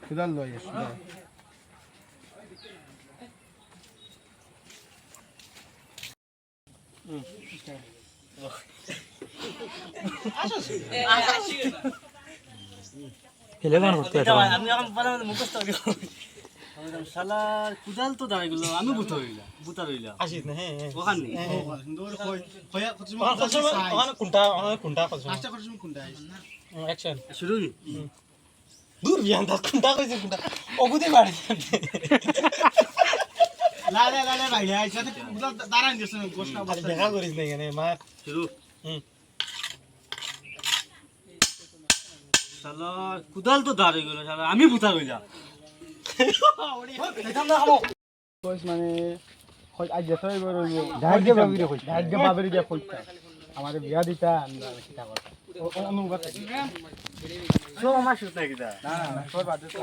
কুদাল লই আসো খেলে বান করতে আমি এখন বলা মুখস্থ করি শালা কুদাল তো দাঁড়াই গেল আমি বুতা রইলা আসিস না হ্যাঁ ওখান নেই সুন্দর কই কয়া ওখানে কোনটা কথা আস্তে করে তুমি কোনটা অ্যাকশন শুরু কি দূর বিয়ান দা কোনটা কইছে কোনটা অগুদে বাড়ি লা লা লা ভাই আইছা তো কুদাল দাঁড়াই দিছ গোষ্ঠা খালি দেখা করিস না এখানে মা শুরু শালা কুদাল তো দাঁড়াই গেল শালা আমি বুতা রইলা কইস মানে কই আজ যেতই বড় ঢাইগে বাবিরে কইছ ঢাইগে বাবিরে দিয়া কইতা আমারে বিয়া দিতা আমরা কিটা কথা অনুগত সো আমার শুট নাই কিটা না না তোর বাদে তো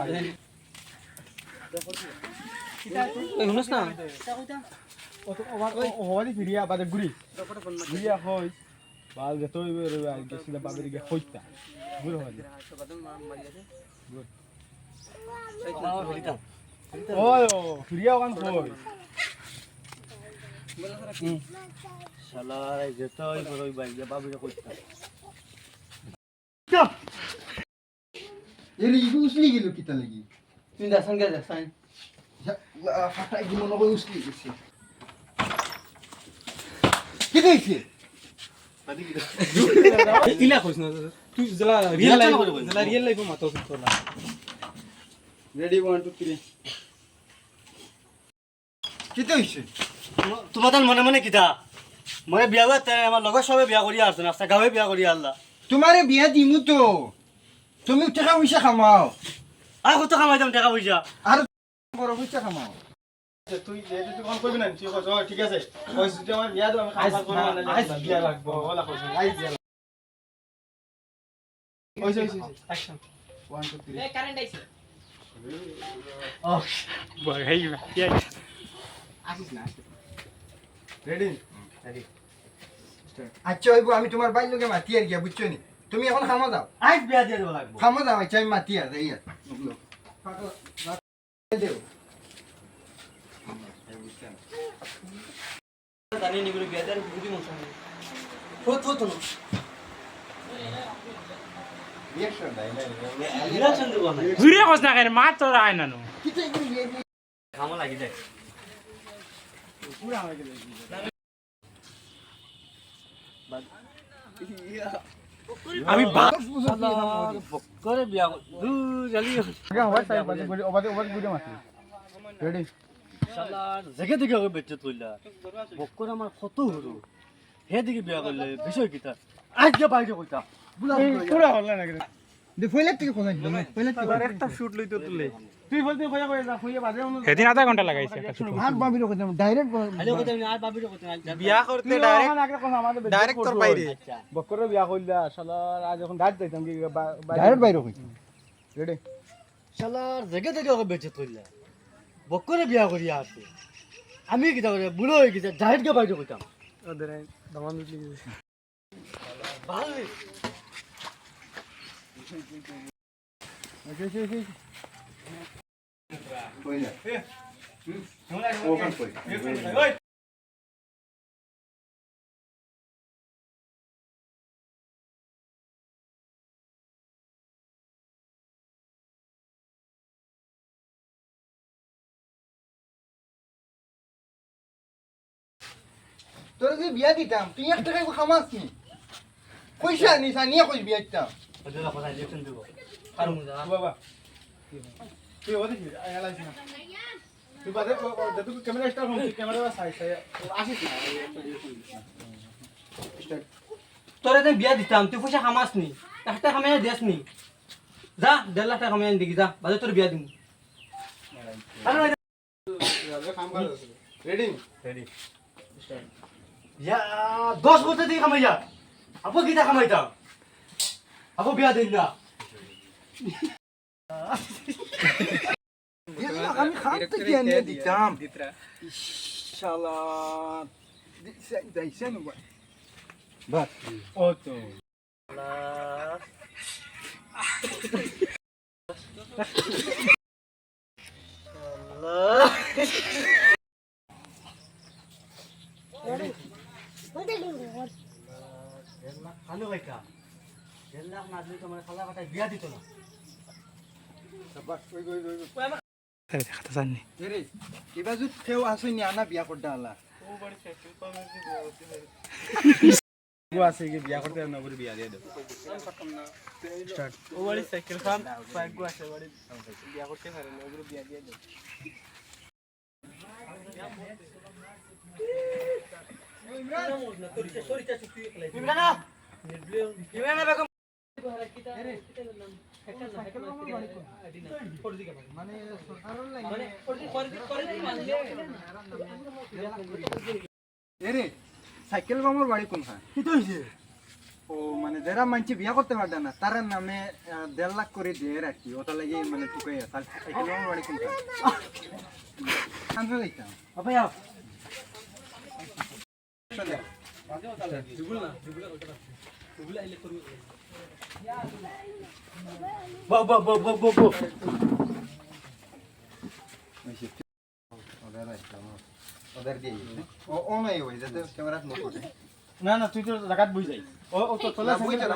শুনছ না কত ওভার ওভারই ফিরিয়া বাদে গুড়ি গুড়িয়া কই বাল যেতই বড় আজ গেছিলা বাবিরে গিয়া কইতা গুড় হয় ওই ফিরিয়া ওখান কই শালা যেতই বড় ভাই বাবুরে কইতা এর ইগু উসলি গেল কিতা লাগি তুই দাসন গে দাসন ফাটা গি মনে হয় উসলি গেছে কি কইছে ইলা কইছ না তুই জলা রিয়েল লাইফ মাতো তোলা রেডি 1 2 3 কি কইছে তোমাদের মনে মনে কিটা মই বিয়া করতে আমার লগর সবে বিয়া করি আসছে না গাঁৱে বিয়া করি আল্লাহ তোমারে বিয়া দিমু তো তুমি টাকা পয়সা কামাও আর কত কামাই দাম টাকা পয়সা আর বড় পয়সা কামাও তুই যেতে তুই কোন কইবি না তুই কইছ ঠিক আছে কইছ তুই আমার বিয়া দাও আমি কাজ করব না আইস বিয়া লাগবো ওলা কইছ আইস বিয়া কইছ অ্যাকশন 1 2 3 এই কারেন্ট আইছে বল হেই আসিস না রেডি আচ্ছা হইব আমি তোমার বাইর লগে মাতি আর গিয়া বুঝছো নি তুমি এখন খামা যাও আজ বিয়া দিয়ে দেব লাগবো খামা যাও আচ্ছা আমি মাতি আর যাই আর দেও জানি নি করে বিয়া দেন বুঝি মন সামনে ফোট ফোট না রিঅ্যাকশন দাই না রিঅ্যাকশন দেব না জুরে কস না কেন মা তোর আয় না নো কি তাই খামা লাগি যায় পুরা হয়ে গেল আমি করে বিয়া দু জলদি আগে হওয়ার চাই বাদে গুড়ি ওবাদে গুড়ি মাতি রেডি শালা জেগে দিকে ওকে বেচে তুইলা বক্কর আমার কত হলো হে দিকে বিয়া করলে বিষয় কিটা আজ যে বাইরে কইতা পুরা হল না রে দে ফইলে থেকে কোথায় দিলাম ফইলে থেকে একটা শুট লইতো তুলে তুই বলতে কইয়া কইয়া যা কইয়া বাদে অনু সেদিন আধা ঘন্টা লাগাইছে একটা শুট আর বাবির কথা ডাইরেক্ট আরে কইতা আর বাবির কইতা বিয়া করতে তুই ডাইরেক্ট আগে কথা আমাদের ডাইরেক্ট তোর বাইরে বকরে বিয়া কইলা শালা আজ এখন ডাট দিতাম কি ডাইরেক্ট বাইরে কই রেডি শালা জেগে দিকে ওকে বেচে তুইলা বক্করে বিয়া করিয়া আছে আমি কিটা করে বুড়ো হয়ে গেছে ডাইরেক্ট কে বাইরে কইতাম ওদের দমান দিলি ভালো ওকে ওকে কইলা ওপেন কই ওই তোর যে বিয়া দিতাম তুই একটা টাকা খামাস নি পয়সা নিস নিয়ে কই বিয়া দিতাম ওদের কথা রিঅ্যাকশন দেব আর মুজা বাবা তুই ওদের কি আলাইছ না তুই বাদে যত ক্যামেরা স্টার্ট হচ্ছে ক্যামেরা সাইড আসিস না স্টার্ট তোরে তো বিয়া দিতাম তুই পয়সা কামাস নি একটা কামাই দেস নি যা 1.5 লাখ টাকা কামাই দিগি যা বাদে তোর বিয়া দিমু কাম কর রেডি রেডি স্টার্ট ইয়া 10 বছর দিয়ে কামাইয়া আপো কিটা কামাইতা আপো বিয়া দিন না আমি খাম তো কি নিয়ে দিতাম শালা দিছে না বাস ও তো আল্লাহ তাহলে তো আমার খালা বাটায় বিয়া দিত না বাস ওই ওই ওই খাতা জানি রে এবার যদি কেউ আসে নি আনা বিয়া করতে আলা গো আছে কি বিয়া করতে না বলে বিয়া দিয়ে দাও স্টার্ট ও বাড়ি সাইকেল খান বাইক গো আছে বাড়ি বিয়া করতে পারে না ওগুলো বিয়া দিয়ে দাও মানে সরকারের এরে সাইকেল বামর বাড়ি কোনখান কি তো হইছে ও মানে যারা মানছি বিয়া করতে পারবে না তার নামে 1.5 লাখ করে দিয়ে রাখি ওটা লাগে মানে টুকাই সাইকেল বামর বাড়ি কোনখান আমি যাইতাম বাবা আও বাবা বাবা বাবা ওদের দিয়ে ও নাই ওই যাতে ক্যামেরা নো করে না না তুই তো জায়গাত বই যাই ও তো চলে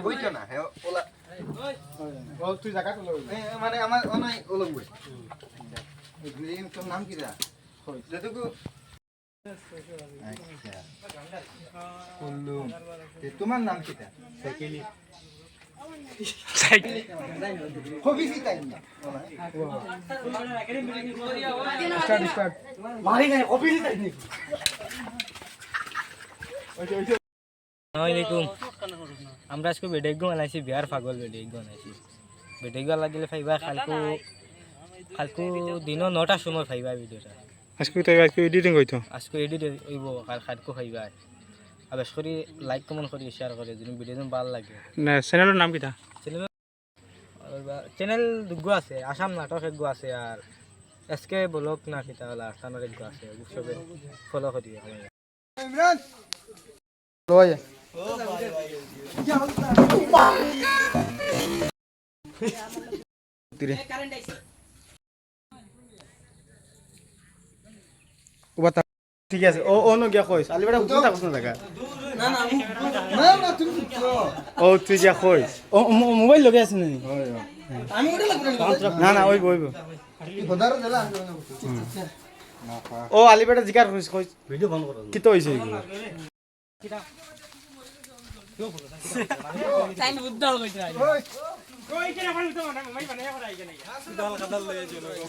বইতো না হে ওলা ও তুই জায়গাত লই মানে আমার ও নাই ওলা বই এই তোর নাম কি দা কই যেটুকু আচ্ছা কুল্লুম তোমার নাম কি দা সাইকেলি সাইকেল হবি কি তাই না স্টার্ট স্টার্ট মারি নাই অফিসে যাই নি আসসালামাইকুম আমরা আজকে বেডেগো বানাইছি বিয়ার পাগল বেডেগো বানাইছি বেডেগো লাগিলে ফাইবা কালকু দিনও 9টার সময় ফাইবা ভিডিওটা আজকে তো আজকে এডিটিং হইতো আজকে এডিট হইব কালকু ফাইবা আর বেশ করে লাইক কমেন্ট করে শেয়ার করে যদি ভিডিও ভালো লাগে না চ্যানেলের নাম কিটা চ্যানেল দুগো আছে আসাম নাটক একগো আছে আর এসকে ব্লগ না কিতা হলা আসামের একগো আছে সবে ফলো করি ইমরান লই তিরে ওবাতা ঠিক আছে ও ও ন গিয়া কইস আলিবাড়া উঠতে থাকছ না জায়গা না না তুমি বুঝছো ও তুই যা কইস ও মোবাইল লগে আছে নি আমি ওটা লাগবে না না ওই বইব খোদার দিলা ও আলিবাড়া জিকার কইস কইস ভিডিও বন্ধ করো কি তো হইছে এগুলো টাইম উদ্দাল কইতে দাল কাদাল লয়ে যাও